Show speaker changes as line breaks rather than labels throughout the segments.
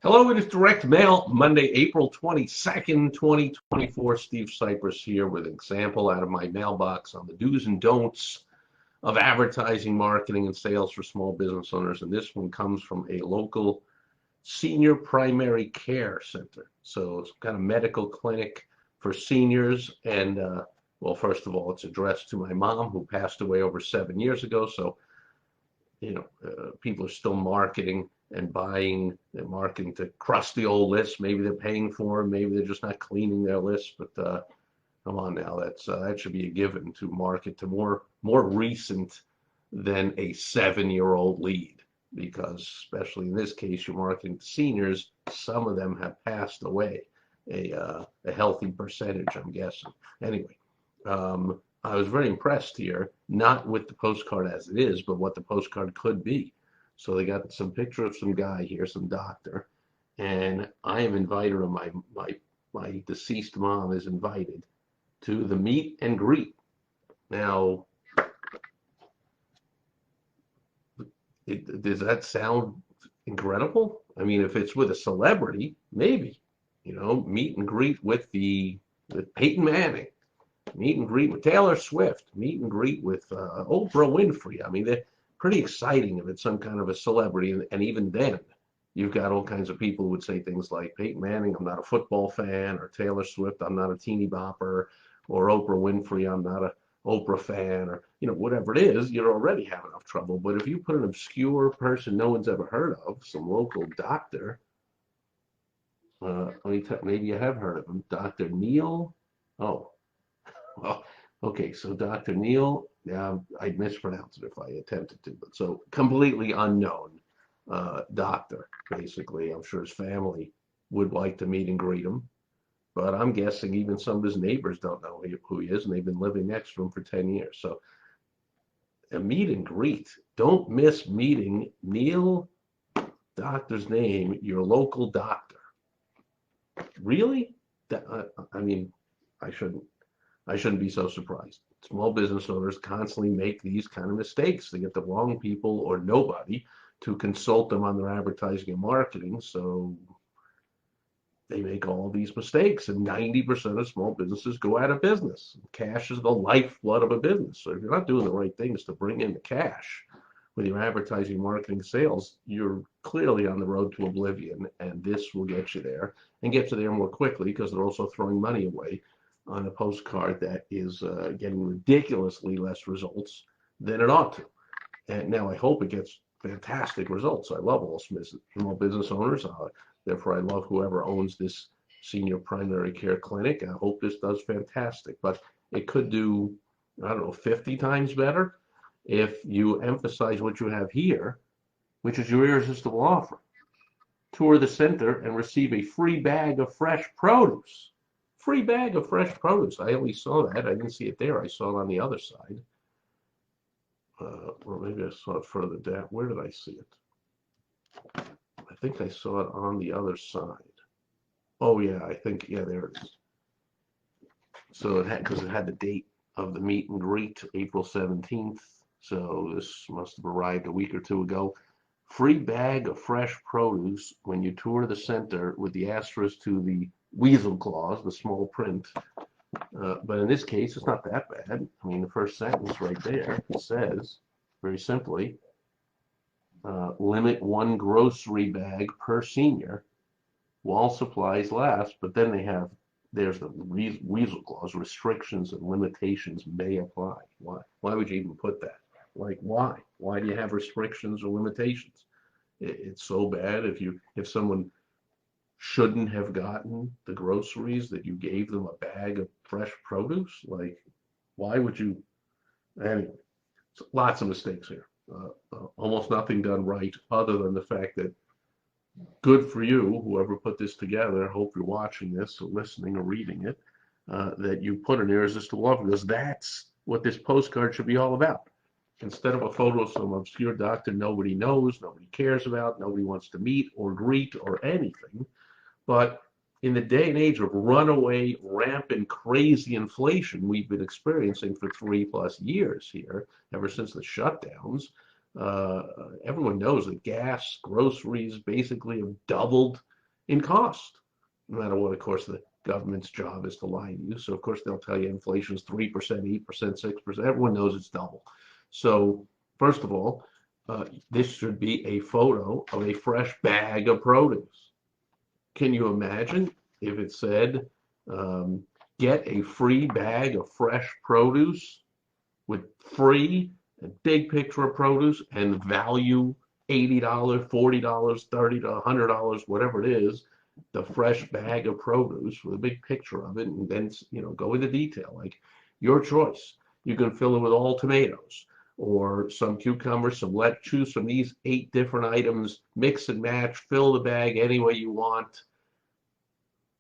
Hello, it is Direct Mail, Monday, April 22nd, 2024. Steve Sipress here with an example out of my mailbox on the do's and don'ts of advertising, marketing, and sales for small business owners. And this one comes from a local senior primary care center. So it's kind of medical clinic for seniors. And well, first of all, it's addressed to my mom who passed away over 7 years ago. So people are still marketing and buying. They're marketing to crust the old list. Maybe they're paying for them. Maybe they're just not cleaning their list. But come on now, that should be a given to market to more recent than a 7-year-old lead. Because especially in this case, you're marketing to seniors. Some of them have passed away, a healthy percentage, I'm guessing. Anyway, I was very impressed here, not with the postcard as it is, but what the postcard could be. So they got some picture of some guy here, some doctor, and I am invited, or my deceased mom is invited to the meet and greet. Now, does that sound incredible? I mean, if it's with a celebrity, maybe, meet and greet with Peyton Manning. Meet and greet with Taylor Swift, meet and greet with Oprah Winfrey. I mean, they're pretty exciting if it's some kind of a celebrity. And even then, you've got all kinds of people who would say things like Peyton Manning, I'm not a football fan, or Taylor Swift, I'm not a teeny bopper, or Oprah Winfrey, I'm not a Oprah fan, or whatever it is, you'd already have enough trouble. But if you put an obscure person no one's ever heard of, some local doctor, maybe you have heard of him, Dr. Neil. Oh. Well, okay, so Dr. Neil, I'd mispronounce it if I attempted to, but so completely unknown doctor, basically. I'm sure his family would like to meet and greet him, but I'm guessing even some of his neighbors don't know who he is, and they've been living next to him for 10 years. So a meet and greet. Don't miss meeting Neil, doctor's name, your local doctor. Really? I mean, I shouldn't be so surprised. Small business owners constantly make these kind of mistakes. They get the wrong people or nobody to consult them on their advertising and marketing, so they make all these mistakes, and 90% of small businesses go out of business. Cash is the lifeblood of a business. So if you're not doing the right things to bring in the cash with your advertising, marketing, sales, you're clearly on the road to oblivion, and this will get you there, and get you there more quickly because they're also throwing money away on a postcard that is getting ridiculously less results than it ought to. And now I hope it gets fantastic results. I love all small business owners. Therefore, I love whoever owns this senior primary care clinic. I hope this does fantastic. But it could do, I don't know, 50 times better if you emphasize what you have here, which is your irresistible offer. Tour the center and receive a free bag of fresh produce. Free bag of fresh produce. I only saw that. I didn't see it there. I saw it on the other side. Or maybe I saw it further down. Where did I see it? I think I saw it on the other side. Oh yeah, yeah, there it is. So because it had the date of the meet and greet, April 17th. So this must have arrived a week or two ago. Free bag of fresh produce when you tour the center with the asterisk to the weasel clause, the small print. But in this case, it's not that bad. I mean, the first sentence right there says, very simply, limit one grocery bag per senior while supplies last. But then there's the weasel clause, restrictions and limitations may apply. Why would you even put that? Like, why? Why do you have restrictions or limitations? It's so bad if someone shouldn't have gotten the groceries that you gave them a bag of fresh produce. Like, why would you? Anyway, lots of mistakes here. Almost nothing done right, other than the fact that good for you, whoever put this together. I hope you're watching this or listening or reading it, that you put an irresistible offer, because that's what this postcard should be all about. Instead of a photo of some obscure doctor nobody knows, nobody cares about, nobody wants to meet or greet or anything. But in the day and age of runaway, rampant, crazy inflation we've been experiencing for 3+ years here, ever since the shutdowns, everyone knows that gas, groceries basically have doubled in cost. No matter what, of course, the government's job is to lie to you. So, of course, they'll tell you inflation is 3%, 8%, 6%. Everyone knows it's double. So, first of all, this should be a photo of a fresh bag of produce. Can you imagine if it said, um, get a free bag of fresh produce with free, a big picture of produce and value $80, $40, $30, $100, whatever it is, the fresh bag of produce with a big picture of it, and then go into detail like your choice. You can fill it with all tomatoes or some cucumbers, some lettuce. Choose from these 8 different items, mix and match, fill the bag any way you want.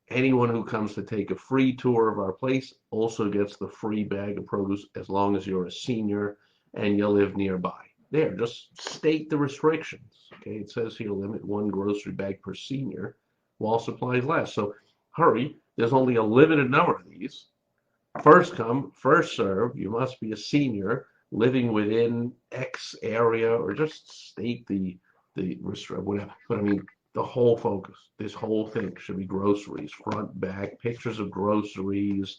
Anyone who comes to take a free tour of our place also gets the free bag of produce as long as you're a senior and you live nearby. There, just state the restrictions. Okay, it says here limit 1 grocery bag per senior while supplies last. So hurry, there's only a limited number of these. First come, first serve. You must be a senior living within X area, or just state the whatever. But I mean, the whole focus, this whole thing should be groceries, front, back, pictures of groceries.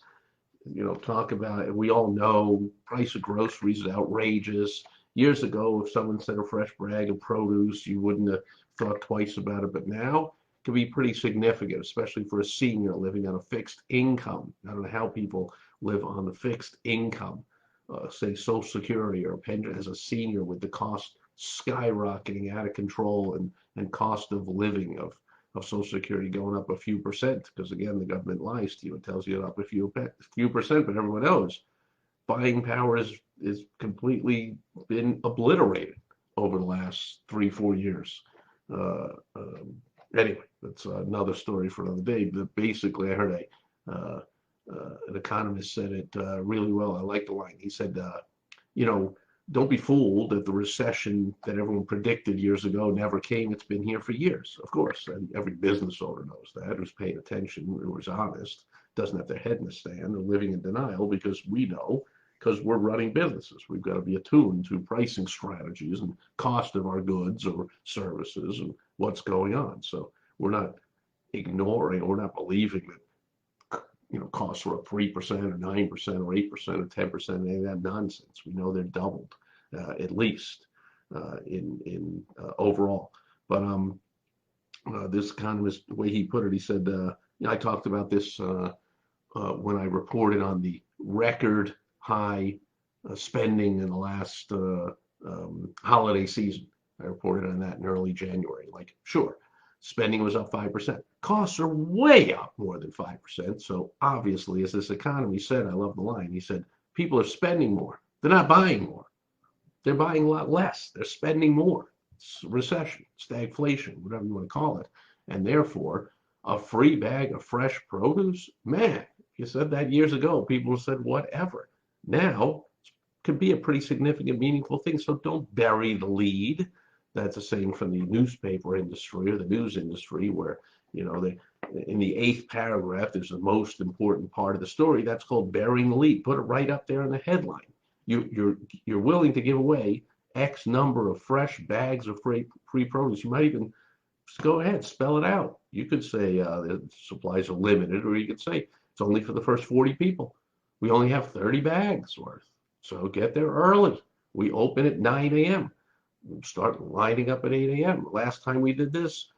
Talk about it. We all know price of groceries is outrageous. Years ago, if someone said a fresh bag of produce, you wouldn't have thought twice about it. But now it can be pretty significant, especially for a senior living on a fixed income. I don't know how people live on the fixed income, say Social Security or a pension as a senior, with the cost skyrocketing out of control, and cost of living of Social Security going up a few percent, because again, the government lies to you and tells you it up a few percent, but everyone knows buying power is completely been obliterated over the last 3-4 years. Uh, um, anyway, that's another story for another day. But basically, I heard an economist said it really well. I like the line. He said, you know, don't be fooled that the recession that everyone predicted years ago never came. It's been here for years, of course, and every business owner knows that, who's paying attention, who's honest, doesn't have their head in the sand or living in denial, because we know, because we're running businesses. We've got to be attuned to pricing strategies and cost of our goods or services and what's going on. So we're not ignoring, or we're not believing that costs were up 3% or 9% or 8% or 10%, any of that nonsense. We know they're doubled, at least, in overall. But this economist, the way he put it, he said, I talked about this when I reported on the record high spending in the last holiday season. I reported on that in early January. Like, sure, spending was up 5%. Costs are way up more than 5%. So obviously, as this economy said, I love the line, he said, people are spending more. They're not buying more. They're buying a lot less. They're spending more. It's recession, stagflation, whatever you want to call it. And therefore, a free bag of fresh produce, man, if you said that years ago, people said whatever. Now, it could be a pretty significant, meaningful thing. So don't bury the lead. That's the same from the newspaper industry or the news industry, where they, in the 8th paragraph, there's the most important part of the story. That's called burying the lead. Put it right up there in the headline. You're willing to give away X number of fresh bags of free produce. You might even go ahead, spell it out. You could say the supplies are limited, or you could say it's only for the first 40 people. We only have 30 bags worth, so get there early. We open at 9 a.m. Start lining up at 8 a.m. Last time we did this,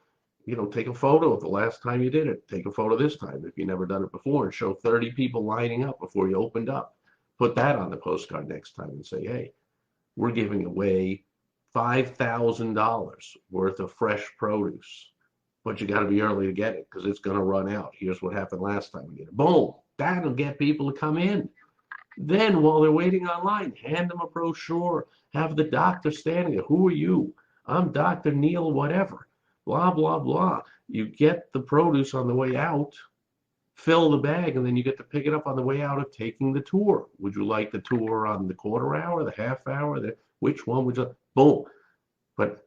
take a photo of the last time you did it. Take a photo this time if you've never done it before, and show 30 people lining up before you opened up. Put that on the postcard next time and say, hey, we're giving away $5,000 worth of fresh produce, but you got to be early to get it because it's going to run out. Here's what happened last time we did it. Boom. That'll get people to come in. Then, while they're waiting online, hand them a brochure. Have the doctor standing there. Who are you? I'm Dr. Neil, whatever. Blah, blah, blah. You get the produce on the way out, fill the bag, and then you get to pick it up on the way out of taking the tour. Would you like the tour on the quarter hour, the half hour? Which one would you? Boom. But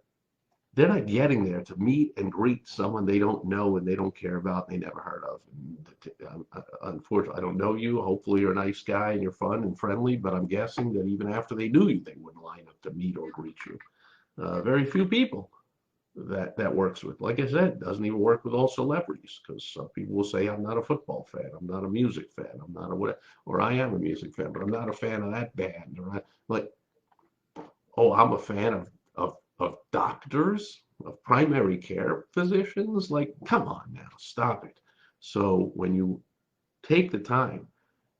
they're not getting there to meet and greet someone they don't know and they don't care about and they never heard of. Unfortunately, I don't know you. Hopefully you're a nice guy and you're fun and friendly, but I'm guessing that even after they knew you, they wouldn't line up to meet or greet you. Very few people. that works with. Like I said, doesn't even work with all celebrities because some people will say, I'm not a football fan, I'm not a music fan, I'm not a whatever, or I am a music fan, but I'm not a fan of that band. Or like, oh, I'm a fan of doctors, of primary care physicians. Like, come on now, stop it. So when you take the time,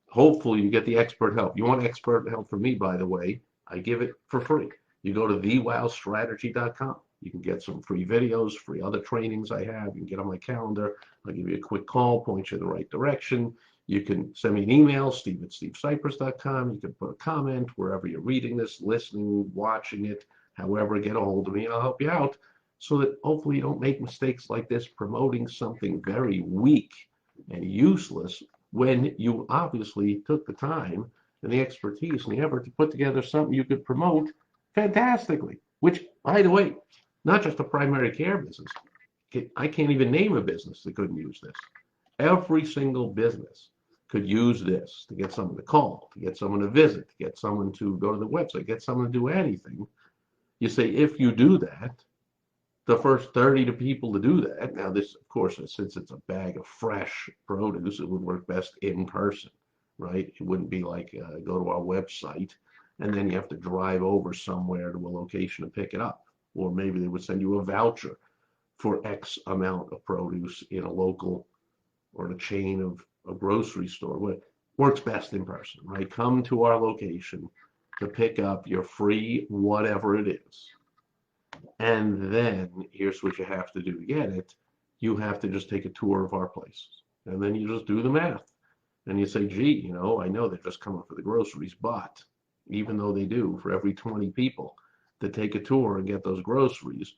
hopefully you get the expert help. You want expert help from me, by the way, I give it for free. You go to thewowstrategy.com. You can get some free videos, free other trainings I have. You can get on my calendar. I'll give you a quick call, point you in the right direction. You can send me an email, steve@stevesipress.com. You can put a comment wherever you're reading this, listening, watching it, however, get a hold of me and I'll help you out so that hopefully you don't make mistakes like this promoting something very weak and useless when you obviously took the time and the expertise and the effort to put together something you could promote fantastically. Which, by the way, not just a primary care business. I can't even name a business that couldn't use this. Every single business could use this to get someone to call, to get someone to visit, to get someone to go to the website, get someone to do anything. You say, if you do that, the first 30 to people to do that. Now, this, of course, since it's a bag of fresh produce, it would work best in person, right? It wouldn't be like go to our website and then you have to drive over somewhere to a location to pick it up. Or maybe they would send you a voucher for X amount of produce in a local or in a chain of a grocery store. What works best in person, right? Come to our location to pick up your free whatever it is. And then here's what you have to do to get it. You have to just take a tour of our places. And then you just do the math. And you say, gee, I know they're just coming for the groceries, but even though they do, for every 20 people that take a tour and get those groceries,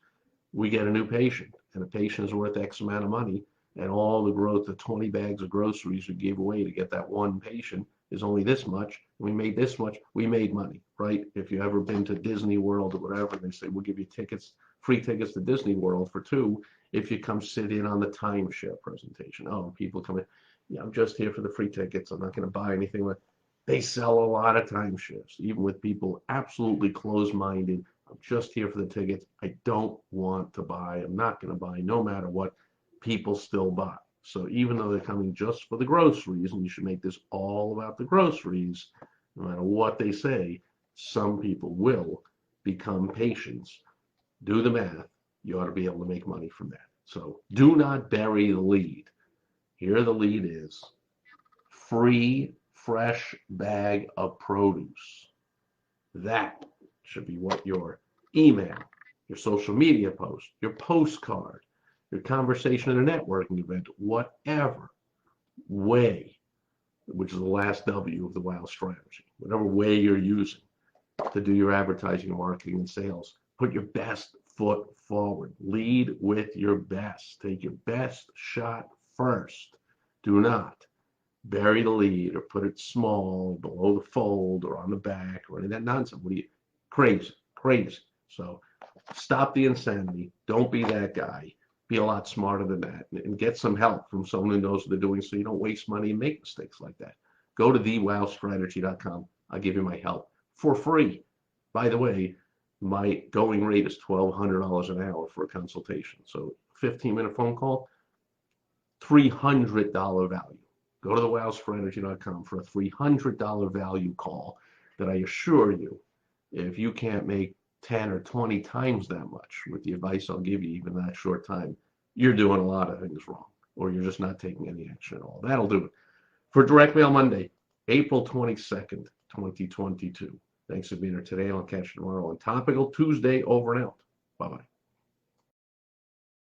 we get a new patient. And a patient is worth X amount of money. And all the growth, the 20 bags of groceries we gave away to get that one patient is only this much. We made this much. We made money, right? If you've ever been to Disney World or whatever, they say, we'll give you tickets, free tickets to Disney World for two if you come sit in on the timeshare presentation. Oh, people come in. Yeah, I'm just here for the free tickets. I'm not going to buy anything. They sell a lot of timeshares, even with people absolutely closed-minded. I'm just here for the tickets. I don't want to buy. I'm not going to buy no matter what. People still buy. So even though they're coming just for the groceries, and you should make this all about the groceries, no matter what they say, some people will become patients. Do the math. You ought to be able to make money from that. So do not bury the lead. Here the lead is free, fresh bag of produce. That should be what your email, your social media post, your postcard, your conversation at a networking event, whatever way, which is the last W of the WOW strategy, whatever way you're using to do your advertising, marketing, and sales, put your best foot forward. Lead with your best. Take your best shot first. Do not bury the lead or put it small below the fold or on the back or any of that nonsense. What are you, crazy. So stop the insanity. Don't be that guy. Be a lot smarter than that and get some help from someone who knows what they're doing so you don't waste money and make mistakes like that. Go to thewowstrategy.com. I'll give you my help for free. By the way, my going rate is $1,200 an hour for a consultation. So 15-minute phone call, $300 value. Go to thewowstrategy.com for a $300 value call that I assure you, if you can't make 10 or 20 times that much with the advice I'll give you even that short time, you're doing a lot of things wrong, or you're just not taking any action at all. That'll do it. For Direct Mail Monday, April 22nd, 2022. Thanks for being here today. I'll catch you tomorrow on Topical Tuesday. Over and out. Bye-bye.